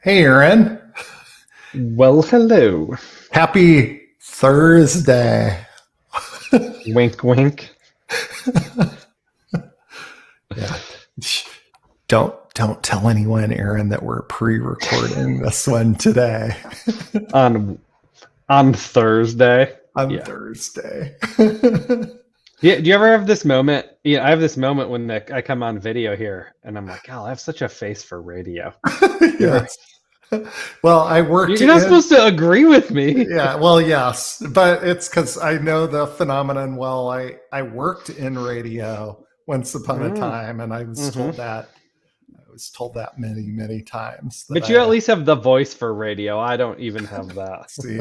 Hey, Aaron. Well, hello. Happy Thursday. Wink, wink. Yeah. Don't tell anyone, Aaron, that we're pre-recording this one today. On Thursday. On Thursday. Yeah. Do you ever have this moment? Yeah, I have this moment when I come on video here, and I'm like, oh, I have such a face for radio. Yes. Well, I worked. You're not supposed to agree with me. Yeah. Well, yes, but it's because I know the phenomenon well. I worked in radio once upon a time, and I was told that. I was told that many times. But you at least have the voice for radio. I don't even have that. See,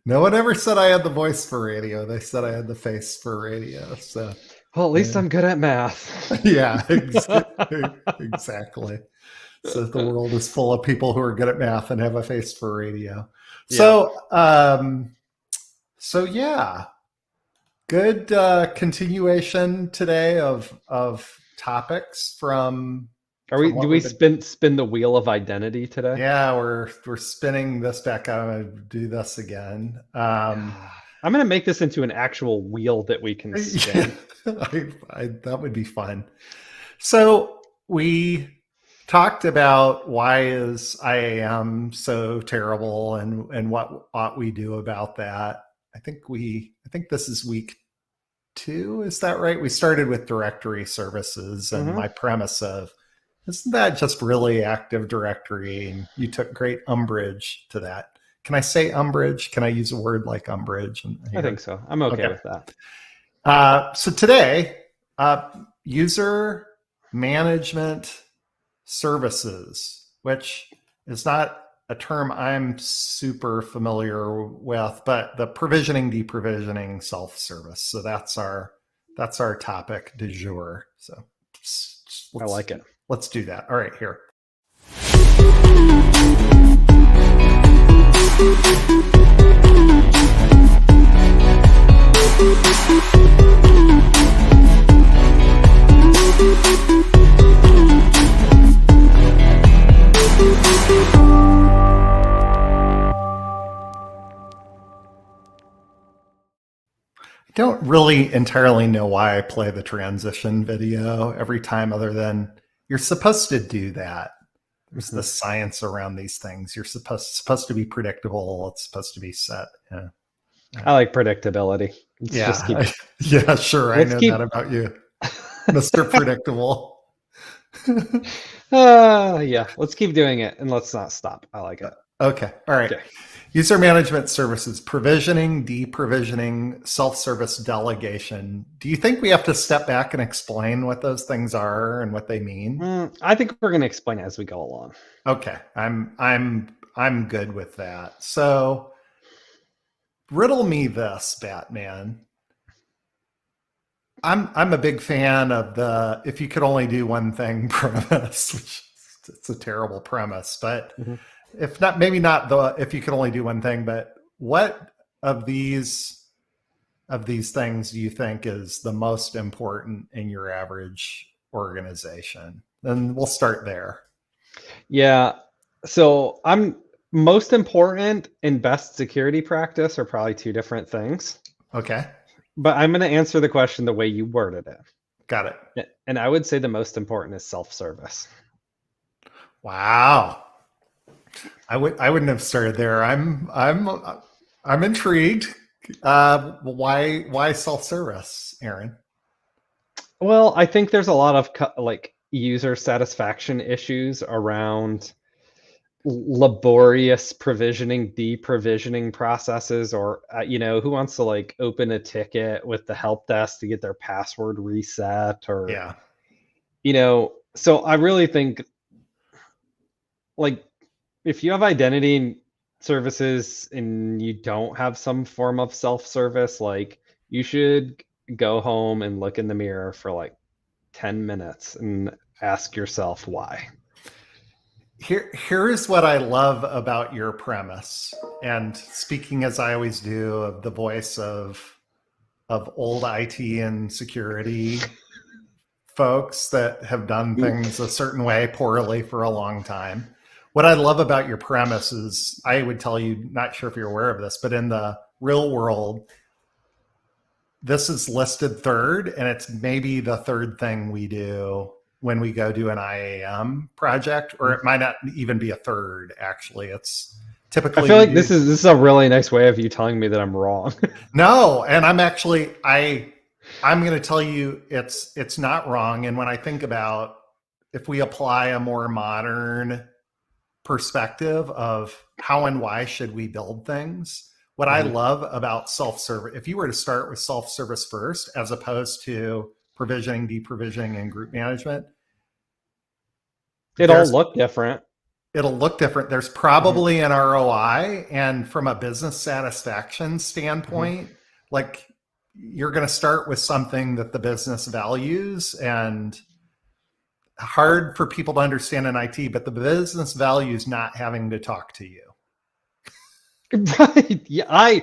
no one ever said I had the voice for radio. They said I had the face for radio. So, well, at least I'm good at math. Yeah, exactly. So the world is full of people who are good at math and have a face for radio. Yeah. So yeah, good continuation today of topics from. Do we spin the wheel of identity today? Yeah, we're spinning this back. I'm going to do this again. I'm going to make this into an actual wheel that we can spin. That would be fun. So we talked about why is IAM so terrible and what ought we do about that. I think this is week 2. Is that right? We started with directory services and my premise of, isn't that just really Active Directory? And you took great umbrage to that. Can I say umbrage? Can I use a word like umbrage? I think so. I'm okay with that. So today, user management services, which is not a term I'm super familiar with, but the provisioning, deprovisioning, self-service. So that's our topic du jour. So I like it. Let's do that. All right, here. I don't really entirely know why I play the transition video every time other than you're supposed to do that. There's the science around these things. You're supposed to be predictable. It's supposed to be set. Yeah. I like predictability. Yeah, sure. I know that about you, Mr. Predictable. Yeah, let's keep doing it and let's not stop. I like it. Okay. All right. Okay. User management services, provisioning, deprovisioning, self-service delegation. Do you think we have to step back and explain what those things are and what they mean? I think we're going to explain it as we go along. Okay. I'm good with that. So riddle me this, Batman. I'm a big fan of the if you could only do one thing premise, which it's a terrible premise, but if not, maybe not if you could only do one thing, but what of these things do you think is the most important in your average organization? Then we'll start there. Yeah. So most important and best security practice are probably two different things. Okay. But I'm going to answer the question the way you worded it. Got it. And I would say the most important is self-service. Wow. I wouldn't have started there. I'm intrigued. Why self-service, Aaron? Well, I think there's a lot of user satisfaction issues around laborious provisioning, deprovisioning processes, or who wants to like open a ticket with the help desk to get their password reset, or Yeah. so I really think like if you have identity services and you don't have some form of self-service, like you should go home and look in the mirror for like 10 minutes and ask yourself why. Here's what I love about your premise. And speaking as I always do of the voice of old IT and security folks that have done things a certain way poorly for a long time. What I love about your premise is I would tell you, not sure if you're aware of this, but in the real world, this is listed third, and it's maybe the third thing we do when we go do an IAM project, or it might not even be a third, actually. It's I typically feel we like do. this is a really nice way of you telling me that I'm wrong. No, and I'm going to tell you it's not wrong. And when I think about if we apply a more modern perspective of how and why should we build things, what I Mhm. love about self-service, if you were to start with self-service first, as opposed to provisioning, deprovisioning, and group management, It all there's looked different. it'll look different. There's Mhm. probably an ROI, and from a business satisfaction Mhm. standpoint, like you're going to start with something that the business values, and hard for people to understand in IT, but the business values not having to talk to you. Right. Yeah,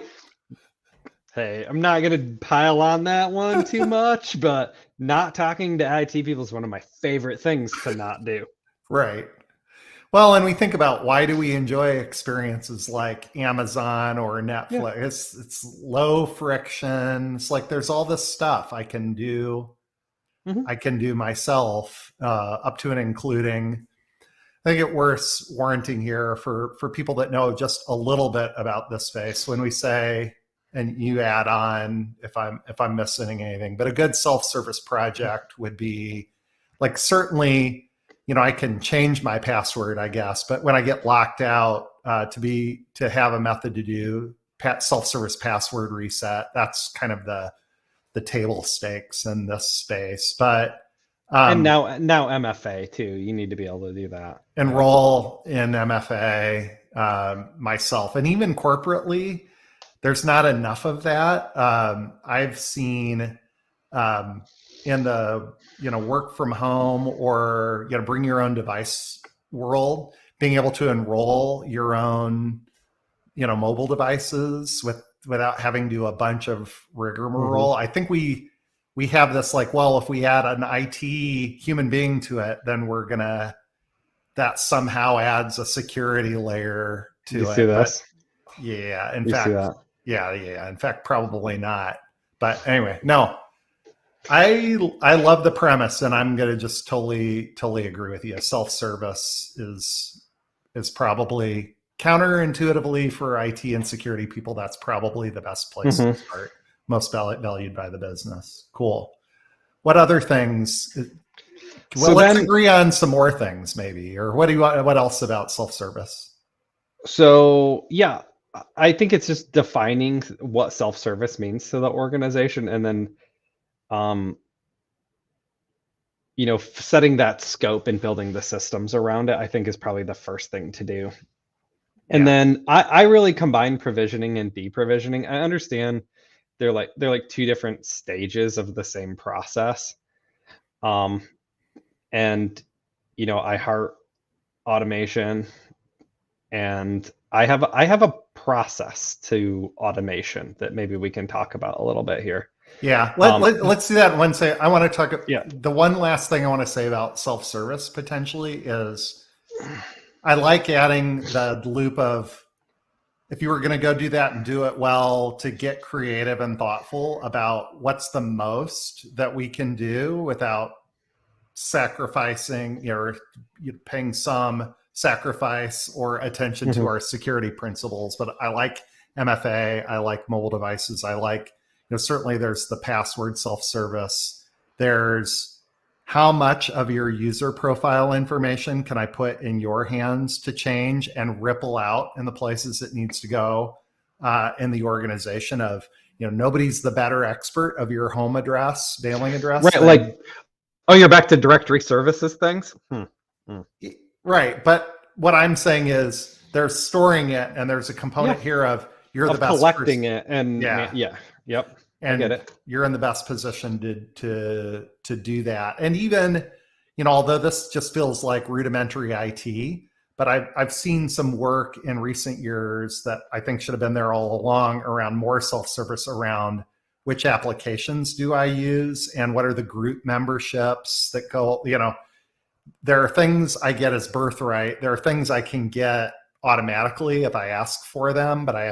hey, I'm not gonna pile on that one too much, but not talking to IT people is one of my favorite things to not do. Right. Well, and we think about why do we enjoy experiences like Amazon or Yeah. Netflix? It's low friction. It's like there's all this stuff Mhm. I can do myself, up to and including. I think it worth warranting here for people that know just a little bit about this space when we say, and you add on if I'm missing anything, but a good self-service project would be like certainly, I can change my password, I guess, but when I get locked out, to have a method to do self-service password reset, that's kind of the table stakes in this space. But And um, now MFA too. You need to be able to do that. Yeah. enroll in MFA, myself, and even corporately, there's not enough of that. I've seen, um, in the work from home or bring your own device world, being able to enroll your own mobile devices without having to do a bunch of Mhm. rigmarole. I think we have this like, well, if we add an IT human being to it, then we're gonna that somehow adds a security layer You to see it. But this? yeah, in You see fact, that? yeah, in fact, probably not. But anyway, no, I love the premise, and I'm gonna just totally agree with you. Self service is probably counterintuitively for IT and security people. That's probably the best place to Mhm. start. Most valued by the business. Cool. What other things? Well, So let's then, agree on some more things, maybe. Or what do you want? What else about self service? so yeah, I think it's just defining what self-service means to the organization, and then um, setting that scope and building the systems around it, I think is probably the first thing to do. And Yeah, then I really combine provisioning and deprovisioning. I understand they're like two different stages of the same process. Um, and I heart automation, and I have a process to automation that maybe we can talk about a little bit here. yeah. Um, Let's do that one. Say I want to talk. yeah. The one last thing I want to say about self service potentially is I like adding the loop of if you were going to go do that and do it well, to get creative and thoughtful about what's the most that we can do without sacrificing, or paying some sacrifice or attention to Mhm. our security principles. But I like MFA, I like mobile devices, I like, certainly there's the password self-service, there's how much of your user profile information can I put in your hands to change and ripple out in the places it needs to go in the organization of, nobody's the better expert of your home address, mailing address Right. than. Like, oh, you're back to directory services things. Right. But what I'm saying is they're storing it, and there's a Yeah. component here of you're the Of best collecting person. it and Yeah. yeah. Yep. I get And it. you're in the best position to do that. And even, although this just feels like rudimentary IT, but I've seen some work in recent years that I think should have been there all along around more self-service around which applications do I use and what are the group memberships that go, there are things I get as birthright. There are things I can get automatically if I ask for them, but I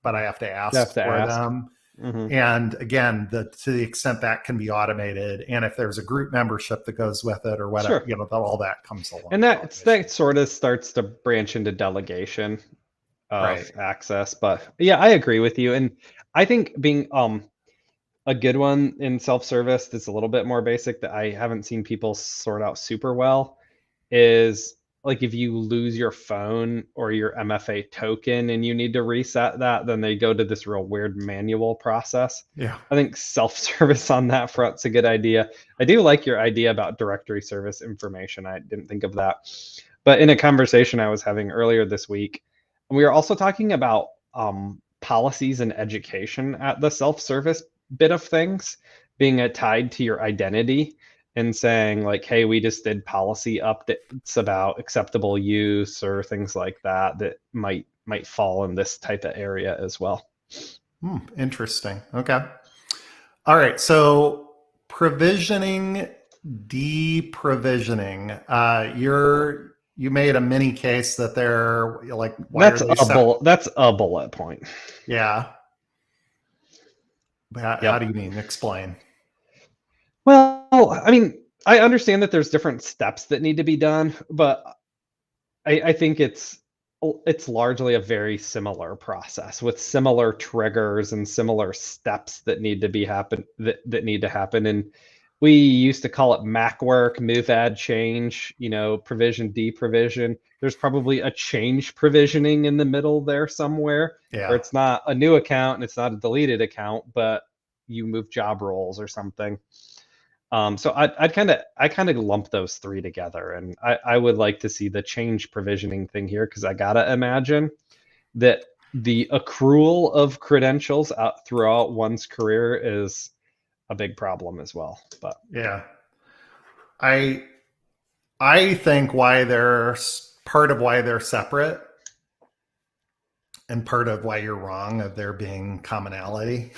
have to You have ask to for ask. them. Mm-hmm. And again, to the extent that can be automated, and if there's a group membership that goes with it or whatever, Sure. all that comes along. And that sort of starts to branch into delegation of Right. access. But yeah, I agree with you. And I think being a good one in self-service that's a little bit more basic that I haven't seen people sort out super well is like if you lose your phone or your MFA token and you need to reset that, then they go to this real weird manual process. Yeah. I think self-service on that front's a good idea. I do like your idea about directory service information. I didn't think of that. But in a conversation I was having earlier this week, we were also talking about policies and education at the self-service bit of things being tied to your identity and saying like, hey, we just did policy updates about acceptable use or things like that that might fall in this type of area as well. Interesting. Okay. All right. So provisioning, deprovisioning. You made a mini case that they're like, why are these? That's a bullet point. Yeah. How Yep. do you mean? Explain. Well, I mean, I understand that there's different steps that need to be done, but I think it's largely a very similar process with similar triggers and similar steps that need to happen. And we used to call it Mac work, move, add, change, provision, deprovision. There's probably a change provisioning in the middle there somewhere, Yeah. where it's not a new account and it's not a deleted account, but you move job roles or something. So I kind of lump those three together, and I would like to see the change provisioning thing here because I gotta imagine that the accrual of credentials out throughout one's career is a big problem as well. But yeah, I think why they're part of why they're separate, and part of why you're wrong of there being commonality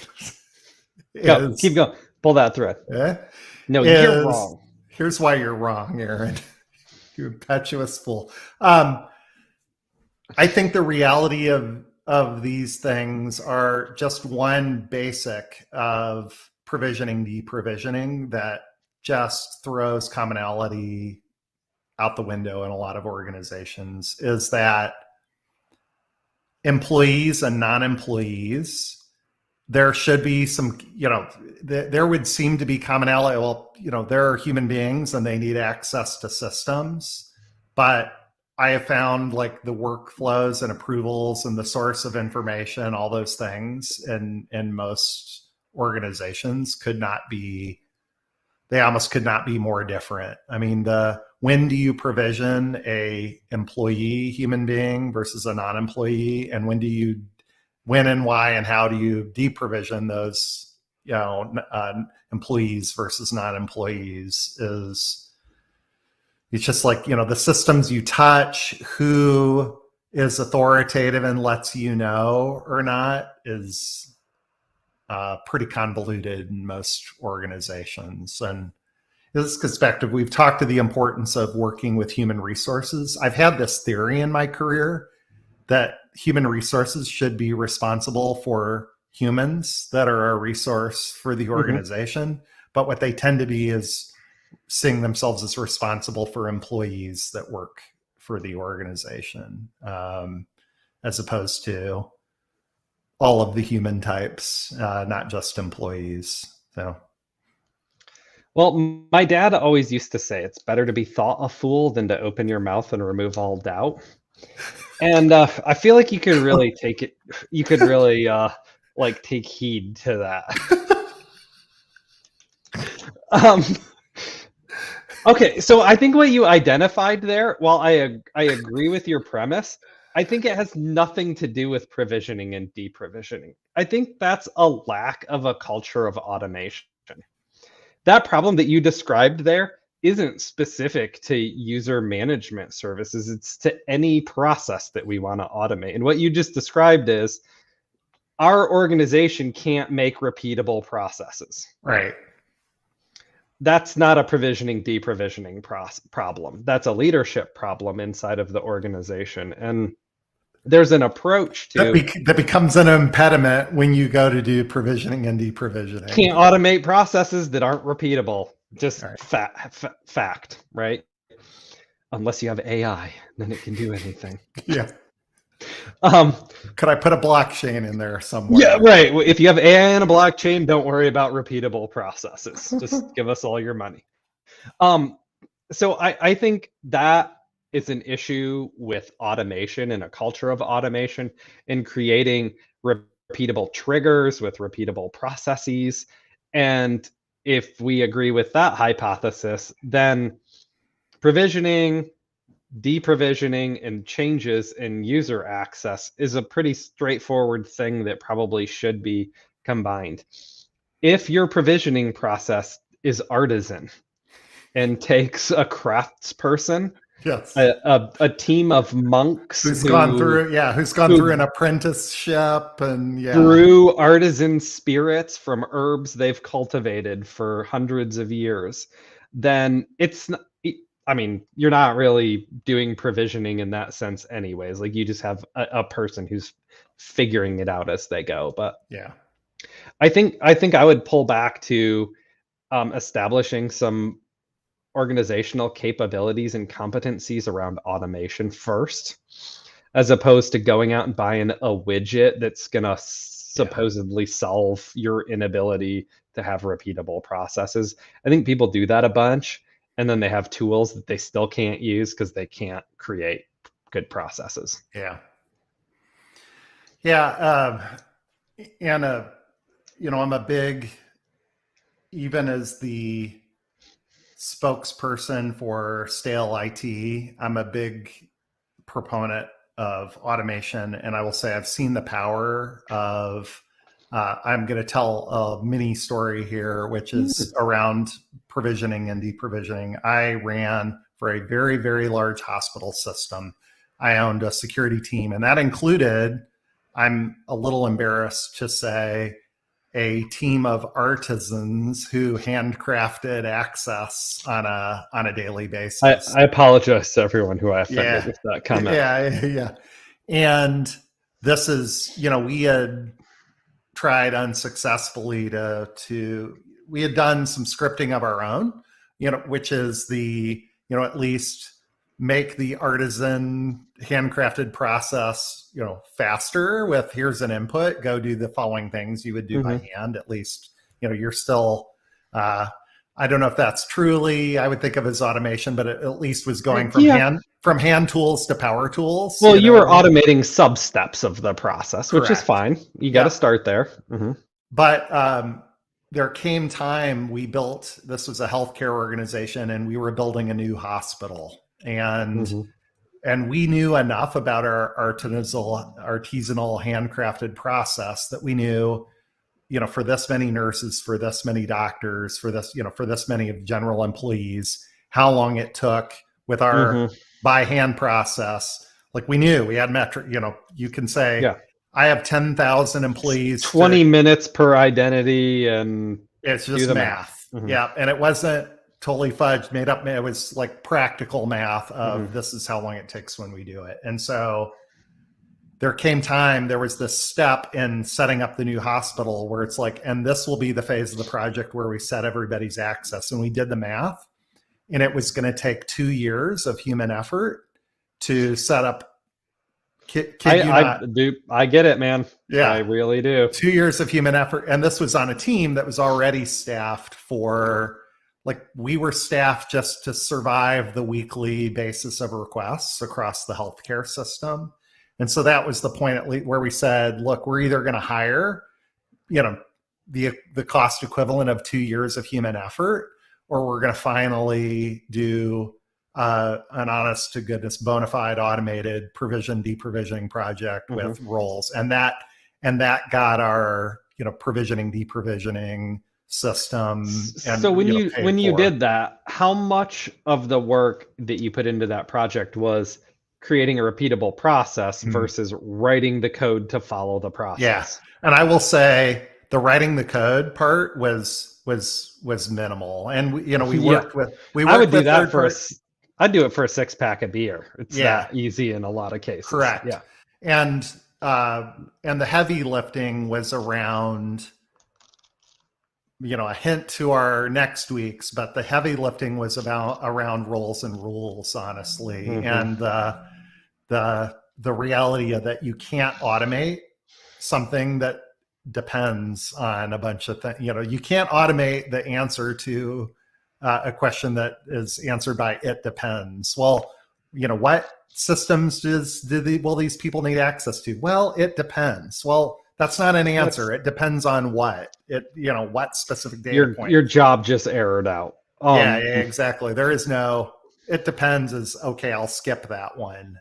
keep going, pull that thread. No, you're wrong. Here's why you're wrong, Aaron. You impetuous fool. I think the reality of these things are just one basic of provisioning, deprovisioning that just throws commonality out the window in a lot of organizations, is that employees and non-employees, there should be some, there would seem to be commonality. Well, they're human beings and they need access to systems, but I have found like the workflows and approvals and the source of information, all those things in most organizations they almost could not be more different. I mean, when do you provision a employee human being versus a non-employee, and when and why and how do you deprovision those employees versus non-employees? It's just like, the systems you touch, who is authoritative and lets you know or not is pretty convoluted in most organizations. And this gets back to, we've talked to the importance of working with human resources. I've had this theory in my career that human resources should be responsible for humans that are a resource for the organization. Mm-hmm. But what they tend to be is seeing themselves as responsible for employees that work for the organization, as opposed to all of the human types, not just employees. So, Well, my dad always used to say it's better to be thought a fool than to open your mouth and remove all doubt. And I feel like you could really take it, you could really like take heed to that. Um, okay, so I think what you identified there, while I agree with your premise, I think it has nothing to do with provisioning and deprovisioning. I think that's a lack of a culture of automation. That problem that you described there isn't specific to user management services. It's to any process that we want to automate. And what you just described is our organization can't make repeatable processes. Right. That's not a provisioning deprovisioning problem. That's a leadership problem inside of the organization. And there's an approach to that becomes an impediment when you go to do provisioning and deprovisioning. Can't automate processes that aren't repeatable. Just Right. fact, right? Unless you have AI, then it can do anything. Yeah. Um, Could I put a blockchain in there somewhere? yeah, right. If you have AI and a blockchain, don't worry about repeatable processes. Just give us all your money. So I think that is an issue with automation and a culture of automation and creating repeatable triggers with repeatable processes. And if we agree with that hypothesis, then provisioning, deprovisioning, and changes in user access is a pretty straightforward thing that probably should be combined. If your provisioning process is artisan and takes a craftsperson, Yes. a team of monks Who's gone through an apprenticeship and brew artisan spirits from herbs they've cultivated for hundreds of years, then it's not, I mean, you're not really doing provisioning in that sense anyways. Like you just have a person who's figuring it out as they go. But yeah, I think I would pull back to establishing some organizational capabilities and competencies around automation first, as opposed to going out and buying a widget that's going to supposedly solve your inability to have repeatable processes. I think people do that a bunch, and then they have tools that they still can't use because they can't create good processes. Yeah. Yeah. And, I'm a big, even as the spokesperson for Stale IT, I'm a big proponent of automation. And I will say I've seen the power of, I'm going to tell a mini story here, which is around provisioning and deprovisioning. I ran for a very, very large hospital system. I owned a security team, and that included, I'm a little embarrassed to say, a team of artisans who handcrafted access on a daily basis. I apologize to everyone who I offended with that comment. Yeah. And this is, we had tried unsuccessfully we had done some scripting of our own, which is at least make the artisan handcrafted process, faster with here's an input, go do the following things you would do by hand. At least, you're still, I don't know if that's truly, I would think of as automation, but it at least was going from hand tools to power tools. Well, you were automating sub steps of the process, which is fine. You got to start there. But there came time this was a healthcare organization, and we were building a new hospital, and we knew enough about our artisanal handcrafted process that we knew, for this many nurses, for this many doctors, for this many general employees, how long it took with our by hand process. Like we knew we had metric, you can say, I have 10,000 employees. 20 minutes per identity, and it's just math. Yeah. And it wasn't totally fudged, made up. It was like practical math of this is how long it takes when we do it. And so there was this step in setting up the new hospital where it's like, and this will be the phase of the project where we set everybody's access. And we did the math, and it was going to take 2 years of human effort to set up. I get it, man. Yeah, I really do. 2 years of human effort. And this was on a team that was already staffed for like we were staffed just to survive the weekly basis of requests across the healthcare system. And so that was the point at least where we said, look, we're either going to hire, you know, the cost equivalent of 2 years of human effort, or we're going to finally do an honest to goodness bona fide automated provision deprovisioning project with roles. And that got our, you know, provisioning deprovisioning system. And so when you did that, how much of the work that you put into that project was creating a repeatable process versus writing the code to follow the process? Yeah. And I will say the writing the code part was minimal. And we, you know, we worked with I would do that for I'd do it for a 6-pack of beer. It's that easy in a lot of cases. Correct. Yeah. And the heavy lifting was around, you know, a hint to our next week's, but the heavy lifting was around roles and rules, honestly. And the reality of that you can't automate something that depends on a bunch of things. You know, you can't automate the answer to a question that is answered by it depends. Well, you know, what systems will these people need access to? Well, it depends. Well, that's not an answer. It depends on what what specific data point. Your job just errored out. Yeah, exactly. There is no, it depends is okay. I'll skip that one.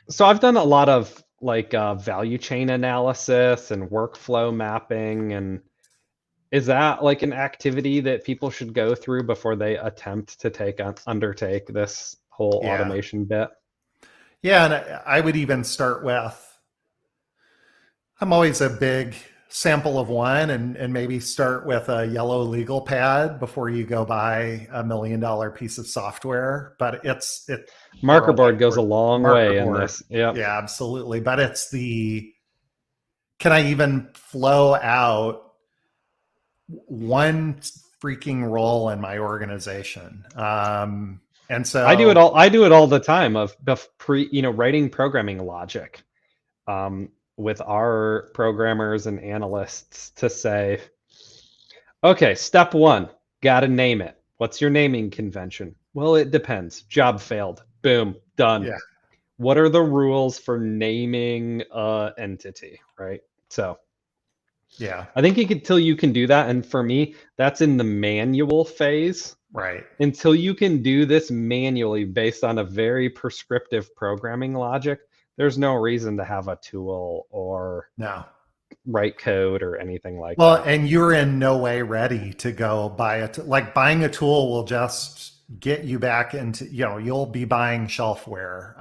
So I've done a lot of like value chain analysis and workflow mapping. And is that like an activity that people should go through before they attempt to undertake this whole automation bit? Yeah, and I would even start with, I'm always a big sample of one, and maybe start with a yellow legal pad before you go buy $1 million piece of software. But marker board goes a long way in this. Yeah, absolutely. But it's can I even flow out one freaking role in my organization? And so I do it all the time of writing programming logic with our programmers and analysts to say, okay, step 1, got to name it. What's your naming convention? Well, it depends. Job failed. Boom, done. Yeah. What are the rules for naming a entity, right? So yeah, I think until you can do that, and for me, that's in the manual phase. Right. Until you can do this manually based on a very prescriptive programming logic, there's no reason to have a tool or write code or anything like that. Well, and you're in no way ready to go buy it. Like buying a tool will just get you back into, you'll be buying shelfware.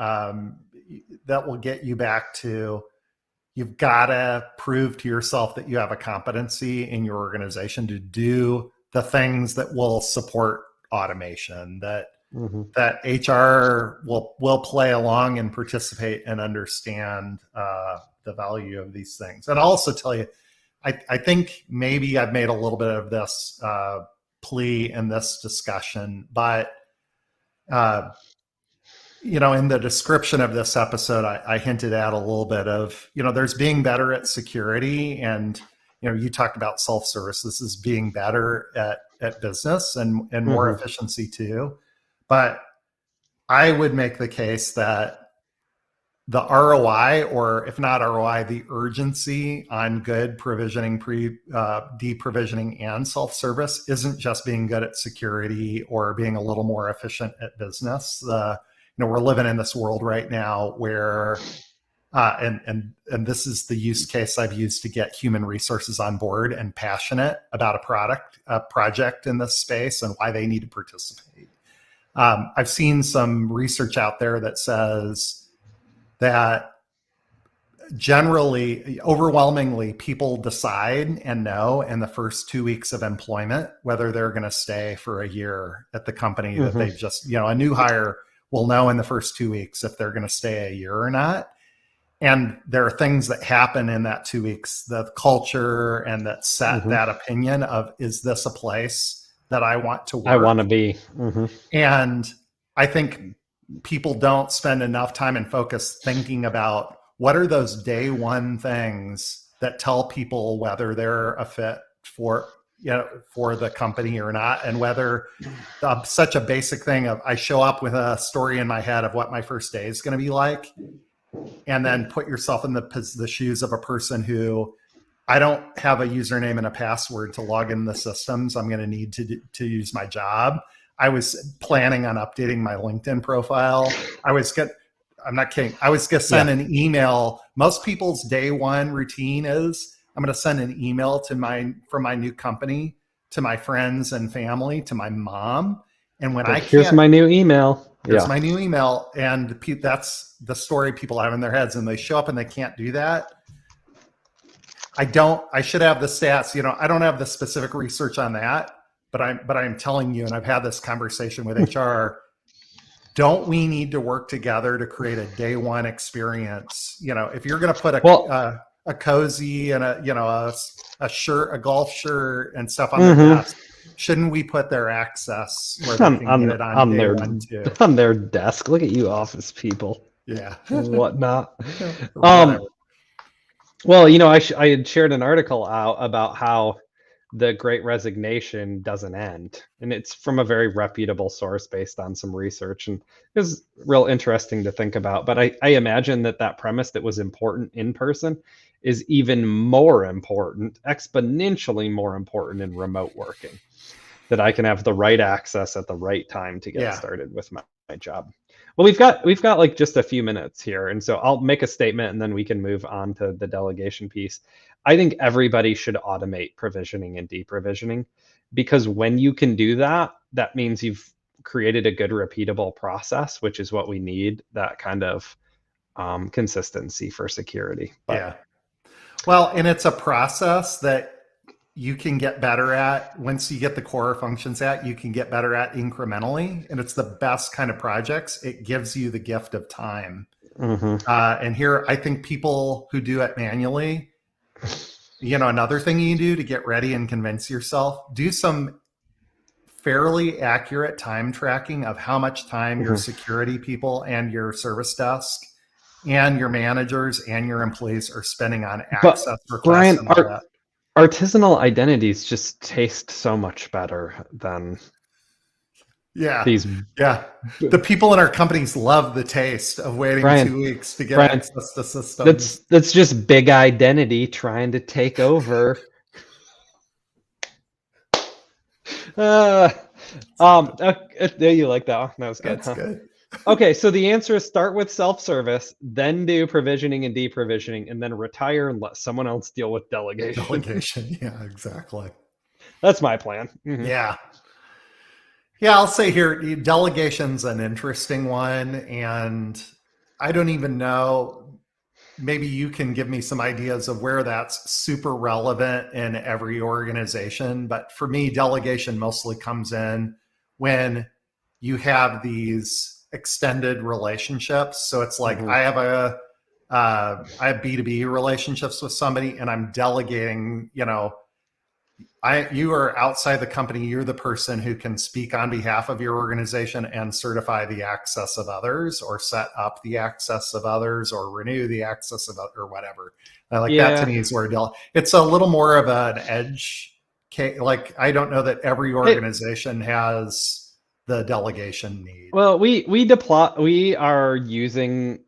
That will get you back to, you've got to prove to yourself that you have a competency in your organization to do the things that will support automation, that HR will play along and participate and understand the value of these things. And I'll also tell you, I think maybe I've made a little bit of this plea in this discussion, but in the description of this episode, I hinted at a little bit of, there's being better at security, and you talked about self-service. This is being better at business and more efficiency too. But I would make the case that the ROI, or if not ROI, the urgency on good provisioning, deprovisioning, and self-service isn't just being good at security or being a little more efficient at business. We're living in this world right now where, and this is the use case I've used to get human resources on board and passionate about a project in this space and why they need to participate. I've seen some research out there that says that generally, overwhelmingly, people decide and know in the first 2 weeks of employment whether they're going to stay for a year at the company that they've just, a new hire will know in the first 2 weeks if they're going to stay a year or not. And there are things that happen in that 2 weeks, the culture, and that set that opinion of, is this a place that I want to work? I want to be. And I think people don't spend enough time and focus thinking about what are those day one things that tell people whether they're a fit for, for the company or not, and whether such a basic thing of I show up with a story in my head of what my first day is going to be like, and then put yourself in the shoes of a person who, I don't have a username and a password to log in the systems. I'm going to need to use my job. I was planning on updating my LinkedIn profile. I'm not kidding. I was going to send an email. Most people's day one routine is I'm going to send an email from my new company to my friends and family, to my mom. And when here's my new email. Here's my new email. And that's the story people have in their heads. And they show up and they can't do that. I should have the stats, I don't have the specific research on that, but I'm telling you, and I've had this conversation with HR, don't we need to work together to create a day one experience? If you're going to put a cozy and a shirt, a golf shirt and stuff on their desk, shouldn't we put their access where they can get it on day one too? On their desk. Look at you, office people. Yeah. And whatnot. Well, I had shared an article out about how the Great Resignation doesn't end, and it's from a very reputable source based on some research, and it was real interesting to think about. But I imagine that premise that was important in person is even more important, exponentially more important in remote working, that I can have the right access at the right time to get started with my job. Well, we've got like just a few minutes here, and so I'll make a statement and then we can move on to the delegation piece. I think everybody should automate provisioning and deprovisioning, because when you can do that, that means you've created a good repeatable process, which is what we need, that kind of consistency for security. Well, and it's a process that you can get better at. Once you get the core functions you can get better at incrementally. And it's the best kind of projects. It gives you the gift of time. And here, I think people who do it manually, another thing you do to get ready and convince yourself, do some fairly accurate time tracking of how much time your security people and your service desk and your managers and your employees are spending on access requests. Brian, and all that. Artisanal identities just taste so much better than the people in our companies love the taste of waiting 2 weeks to get access to systems. That's just big identity trying to take over. You like that one? That was good. That's good. Okay, so the answer is start with self-service, then do provisioning and deprovisioning, and then retire and let someone else deal with delegation. Yeah, exactly. That's my plan. Yeah, I'll say here, delegation's an interesting one, and I don't even know, maybe you can give me some ideas of where that's super relevant in every organization, but for me, delegation mostly comes in when you have these extended relationships. So it's like I have B2B relationships with somebody, and I'm delegating, you are outside the company. You're the person who can speak on behalf of your organization and certify the access of others, or set up the access of others, or renew the access of or whatever. That to me is where it's a little more of an edge case. Like, I don't know that every organization has the delegation need. Well, we are using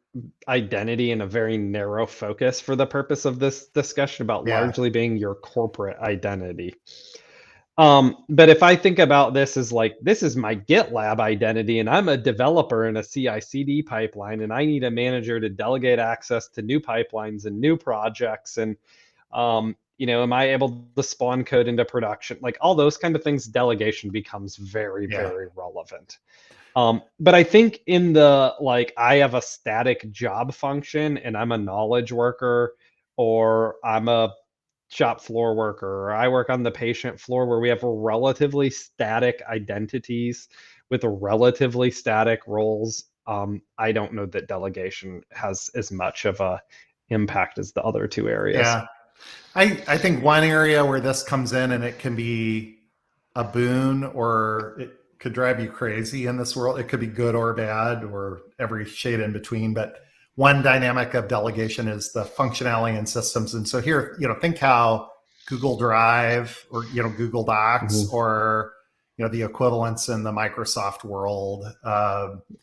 identity in a very narrow focus for the purpose of this discussion about largely being your corporate identity. But if I think about this as like, this is my GitLab identity, and I'm a developer in a CI/CD pipeline, and I need a manager to delegate access to new pipelines and new projects, and am I able to spawn code into production? Like all those kind of things, delegation becomes very, very relevant. But I think in the, I have a static job function and I'm a knowledge worker, or I'm a shop floor worker, or I work on the patient floor, where we have relatively static identities with relatively static roles. I don't know that delegation has as much of a impact as the other two areas. Yeah. I think one area where this comes in, and it can be a boon or it could drive you crazy in this world. It could be good or bad or every shade in between. But one dynamic of delegation is the functionality in systems. And so here, think how Google Drive or Google Docs, Mhm. or the equivalents in the Microsoft world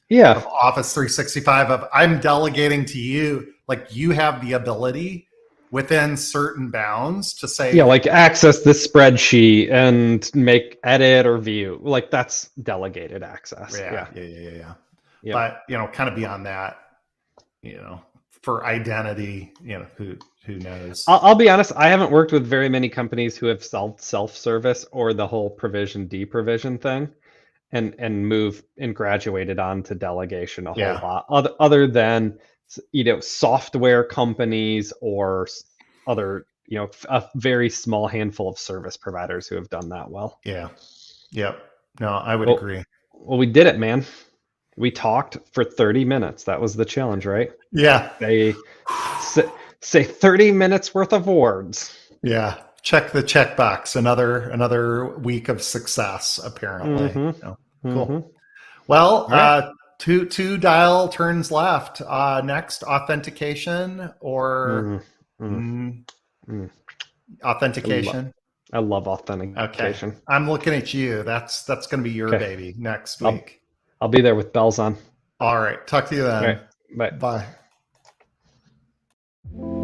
Yeah. of Office 365. Of I'm delegating to you, like you have the ability within certain bounds to Yeah, say, like access this spreadsheet and make edit or view. Like that's delegated access. yeah, Yeah. yeah, yeah, yeah, yeah. Yeah. But kind of beyond that, for identity, who knows? I'll be honest, I haven't worked with very many companies who have self-service or the whole provision deprovision thing and move and graduated on to delegation a whole Yeah, lot. Other than software companies or other a very small handful of service providers who have done that well. yeah, yep. No, I would Well, agree. we did it, man. We talked for 30 minutes. That was the challenge, right? Yeah, They say 30 minutes worth of words. yeah. Check the checkbox. Another week of success, apparently. Mm-hmm. Mm-hmm. Cool. Well, All right. two dial turns left. Next, authentication or Mm-hmm. mm, Mm. I love authentication. I love Okay, authentication. I'm looking at you. That's going to be your Okay. baby next I'll week. I'll be there with bells on. All right. Talk to you All right. then. Bye. Bye.